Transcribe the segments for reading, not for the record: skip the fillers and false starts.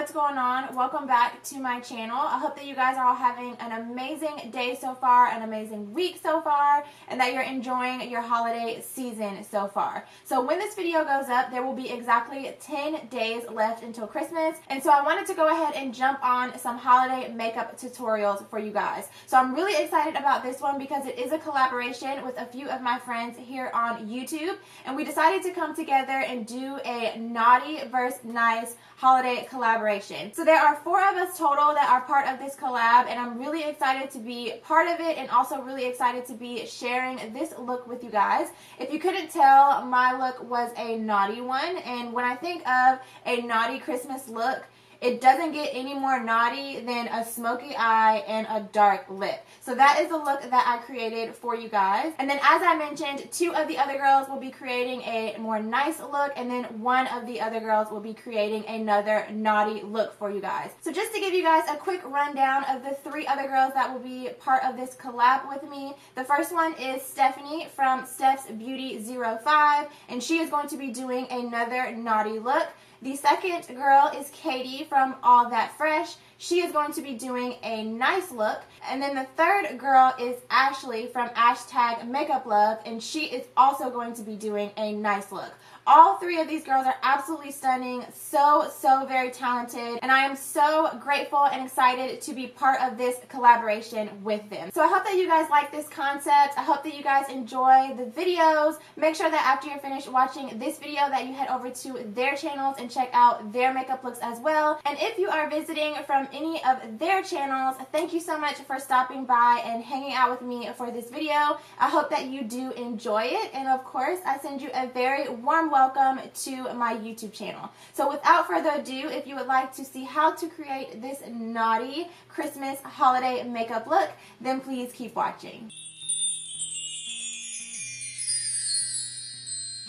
what's going on? Welcome back to my channel. I hope that you guys are all having an amazing day so far, an amazing week so far, and that you're enjoying your holiday season so far. So when this video goes up, there will be exactly 10 days left until Christmas, and so I wanted to go ahead and jump on some holiday makeup tutorials for you guys. So I'm really excited about this one because it is a collaboration with a few of my friends here on YouTube, and we decided to come together and do a naughty versus nice holiday collaboration. So there are 4 of us total that are part of this collab, and I'm really excited to be part of it and also really excited to be sharing this look with you guys. If you couldn't tell, my look was a naughty one, and when I think of a naughty Christmas look, it doesn't get any more naughty than a smoky eye and a dark lip. So that is the look that I created for you guys. And then as I mentioned, 2 of the other girls will be creating a more nice look, and then 1 of the other girls will be creating another naughty look for you guys. So just to give you guys a quick rundown of the 3 other girls that will be part of this collab with me. The first one is Stephanie from Steph's Beauty 05, and she is going to be doing another naughty look. The second girl is Katie from All That Fresh. She is going to be doing a nice look. And then the third girl is Ashley from #MakeupLove, and she is also going to be doing a nice look. All 3 of these girls are absolutely stunning, so very talented, and I am so grateful and excited to be part of this collaboration with them. So I hope that you guys like this concept. I hope that you guys enjoy the videos. Make sure that after you're finished watching this video that you head over to their channels and check out their makeup looks as well. And if you are visiting from any of their channels, thank you so much for stopping by and hanging out with me for this video. I hope that you do enjoy it, and of course I send you a very warm welcome to my YouTube channel. So without further ado, if you would like to see how to create this naughty Christmas holiday makeup look, then please keep watching.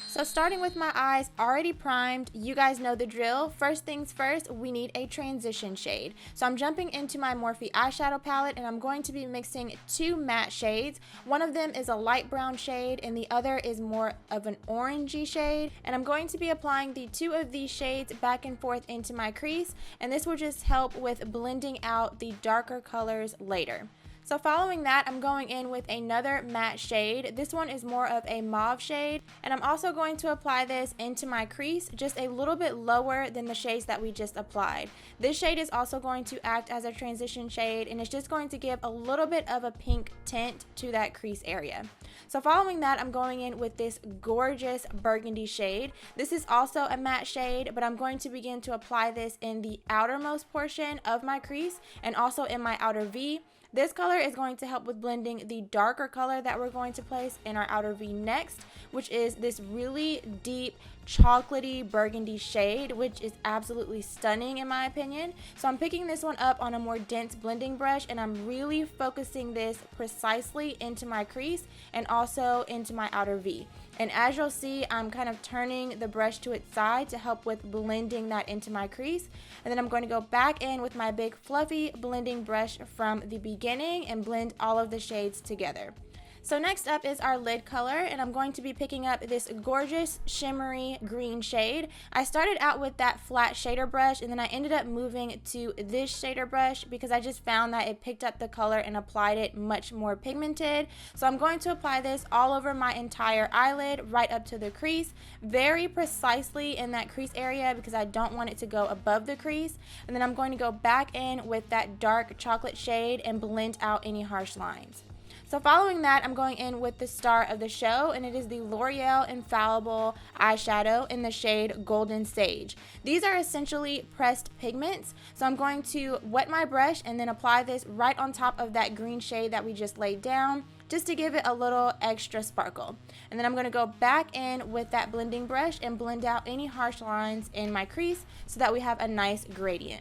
So starting with my eyes already primed, you guys know the drill. First things first, we need a transition shade. So I'm jumping into my Morphe eyeshadow palette, and I'm going to be mixing 2 matte shades. One of them is a light brown shade and the other is more of an orangey shade. And I'm going to be applying the 2 of these shades back and forth into my crease, and this will just help with blending out the darker colors later. So following that, I'm going in with another matte shade. This one is more of a mauve shade, and I'm also going to apply this into my crease just a little bit lower than the shades that we just applied. This shade is also going to act as a transition shade, and it's just going to give a little bit of a pink tint to that crease area. So following that, I'm going in with this gorgeous burgundy shade. This is also a matte shade, but I'm going to begin to apply this in the outermost portion of my crease and also in my outer V. This color is going to help with blending the darker color that we're going to place in our outer V next, which is this really deep chocolatey burgundy shade, which is absolutely stunning in my opinion. So I'm picking this one up on a more dense blending brush, and I'm really focusing this precisely into my crease and also into my outer V. And as you'll see, I'm kind of turning the brush to its side to help with blending that into my crease. And then I'm going to go back in with my big fluffy blending brush from the beginning and blend all of the shades together. So next up is our lid color, and I'm going to be picking up this gorgeous shimmery green shade. I started out with that flat shader brush, and then I ended up moving to this shader brush because I just found that it picked up the color and applied it much more pigmented. So I'm going to apply this all over my entire eyelid, right up to the crease, very precisely in that crease area because I don't want it to go above the crease. And then I'm going to go back in with that dark chocolate shade and blend out any harsh lines. So following that, I'm going in with the star of the show, and it is the L'Oreal Infallible Eyeshadow in the shade Golden Sage. These are essentially pressed pigments, so I'm going to wet my brush and then apply this right on top of that green shade that we just laid down, just to give it a little extra sparkle. And then I'm going to go back in with that blending brush and blend out any harsh lines in my crease so that we have a nice gradient.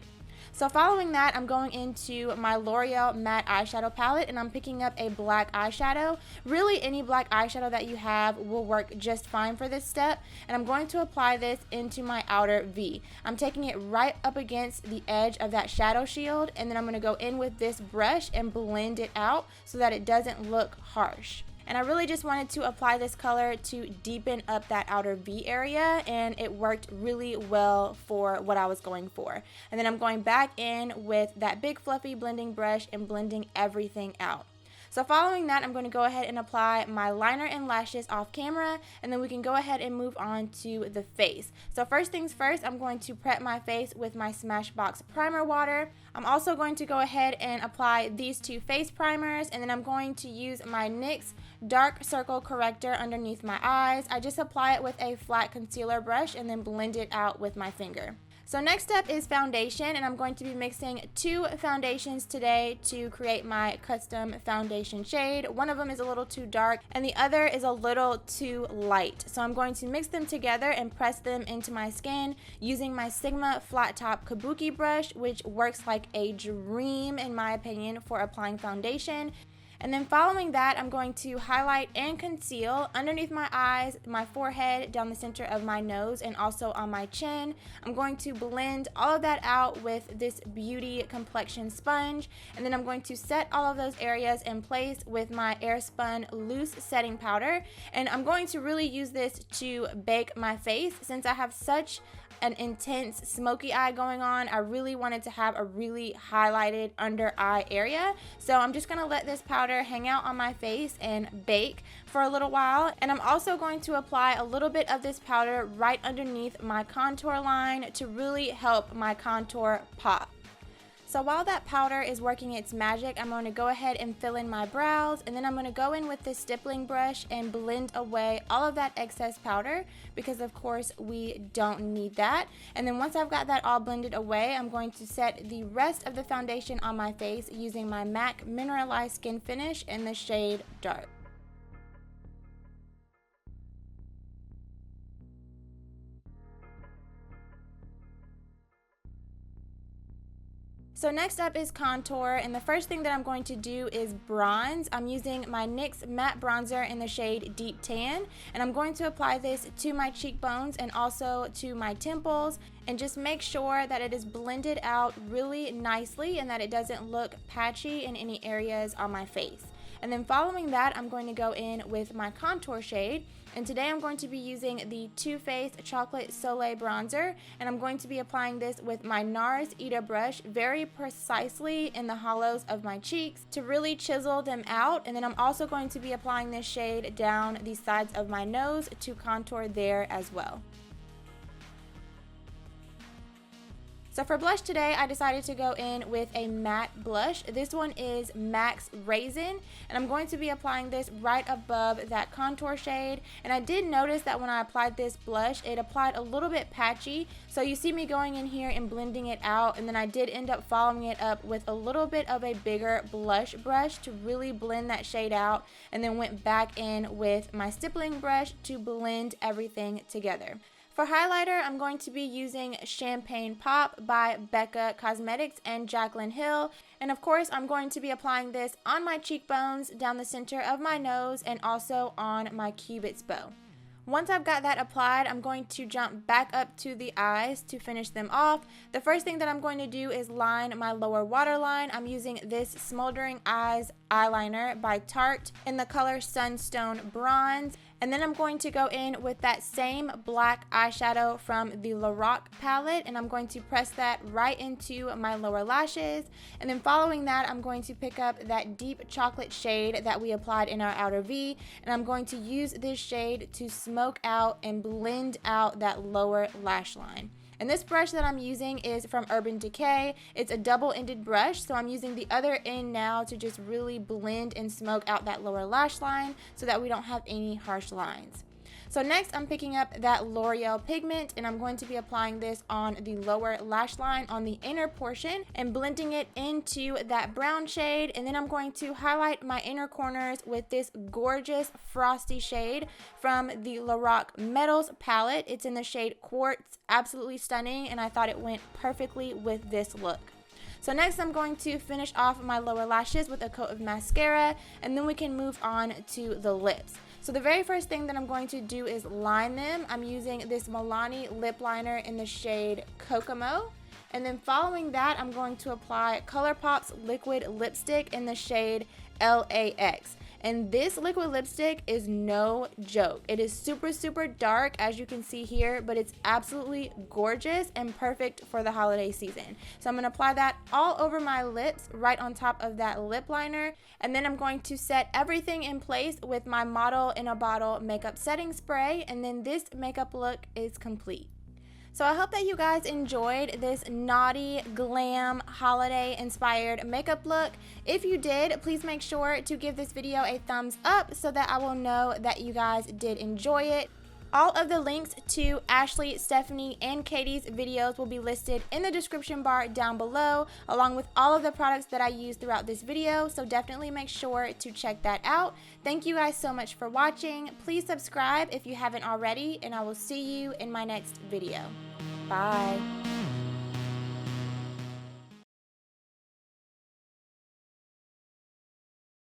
So following that, I'm going into my L'Oreal matte eyeshadow palette, and I'm picking up a black eyeshadow. Really, any black eyeshadow that you have will work just fine for this step. And I'm going to apply this into my outer V. I'm taking it right up against the edge of that shadow shield, and then I'm going to go in with this brush and blend it out so that it doesn't look harsh. and I really just wanted to apply this color to deepen up that outer V area, and it worked really well for what I was going for. And then I'm going back in with that big fluffy blending brush and blending everything out. So following that, I'm going to go ahead and apply my liner and lashes off camera, and then we can go ahead and move on to the face. So first things first, I'm going to prep my face with my Smashbox primer water. I'm also going to go ahead and apply these two face primers, and then I'm going to use my NYX dark circle corrector underneath my eyes. I just apply it with a flat concealer brush and then blend it out with my finger. So next up is foundation, and I'm going to be mixing two foundations today to create my custom foundation shade. One of them is a little too dark and the other is a little too light. So I'm going to mix them together and press them into my skin using my Sigma flat top kabuki brush, which works like a dream in my opinion for applying foundation. And then following that, I'm going to highlight and conceal underneath my eyes, my forehead, down the center of my nose, and also on my chin. I'm going to blend all of that out with this Beauty Complexion sponge, and then I'm going to set all of those areas in place with my Airspun loose setting powder. And I'm going to really use this to bake my face since I have such an intense smoky eye going on. I really wanted to have a really highlighted under eye area. So I'm just gonna let this powder hang out on my face and bake for a little while. And I'm also going to apply a little bit of this powder right underneath my contour line to really help my contour pop. So while that powder is working its magic, I'm going to go ahead and fill in my brows, and then I'm going to go in with this stippling brush and blend away all of that excess powder because of course we don't need that. And then once I've got that all blended away, I'm going to set the rest of the foundation on my face using my MAC Mineralized Skin Finish in the shade Dark. So next up is contour, and the first thing that I'm going to do is bronze. I'm using my NYX matte bronzer in the shade Deep Tan, and I'm going to apply this to my cheekbones and also to my temples, and just make sure that it is blended out really nicely and that it doesn't look patchy in any areas on my face. And then following that, I'm going to go in with my contour shade, and today I'm going to be using the Too Faced Chocolate Soleil Bronzer, and I'm going to be applying this with my NARS Ita brush very precisely in the hollows of my cheeks to really chisel them out. And then I'm also going to be applying this shade down the sides of my nose to contour there as well. So for blush today, I decided to go in with a matte blush. This one is Max Raisin, and I'm going to be applying this right above that contour shade. And I did notice that when I applied this blush, it applied a little bit patchy. So you see me going in here and blending it out, and then I did end up following it up with a little bit of a bigger blush brush to really blend that shade out, and then went back in with my stippling brush to blend everything together. For highlighter, I'm going to be using Champagne Pop by Becca Cosmetics and Jaclyn Hill. And of course, I'm going to be applying this on my cheekbones, down the center of my nose, and also on my cupid's bow. Once I've got that applied, I'm going to jump back up to the eyes to finish them off. The first thing that I'm going to do is line my lower waterline. I'm using this Smoldering Eyes eyeliner by Tarte in the color Sunstone Bronze. And then I'm going to go in with that same black eyeshadow from the Loreal palette, and I'm going to press that right into my lower lashes. And then following that, I'm going to pick up that deep chocolate shade that we applied in our outer V, and I'm going to use this shade to smoke out and blend out that lower lash line. And this brush that I'm using is from Urban Decay. It's a double-ended brush, so I'm using the other end now to just really blend and smoke out that lower lash line so that we don't have any harsh lines. So next, I'm picking up that L'Oreal pigment, and I'm going to be applying this on the lower lash line on the inner portion and blending it into that brown shade. And then I'm going to highlight my inner corners with this gorgeous frosty shade from the Loreal Metals palette. It's in the shade Quartz. Absolutely stunning, and I thought it went perfectly with this look. So next, I'm going to finish off my lower lashes with a coat of mascara, and then we can move on to the lips. So the very first thing that I'm going to do is line them. I'm using this Milani lip liner in the shade Kokomo. And then following that, I'm going to apply ColourPop's liquid lipstick in the shade LAX. And this liquid lipstick is no joke. It is super, super dark, as you can see here, but it's absolutely gorgeous and perfect for the holiday season. So I'm going to apply that all over my lips, right on top of that lip liner. And then I'm going to set everything in place with my Model in a Bottle makeup setting spray. And then this makeup look is complete. So I hope that you guys enjoyed this naughty, glam, holiday inspired makeup look. If you did, please make sure to give this video a thumbs up so that I will know that you guys did enjoy it. All of the links to Ashley, Stephanie, and Katie's videos will be listed in the description bar down below, along with all of the products that I used throughout this video, so definitely make sure to check that out. Thank you guys so much for watching. Please subscribe if you haven't already, and I will see you in my next video. Bye.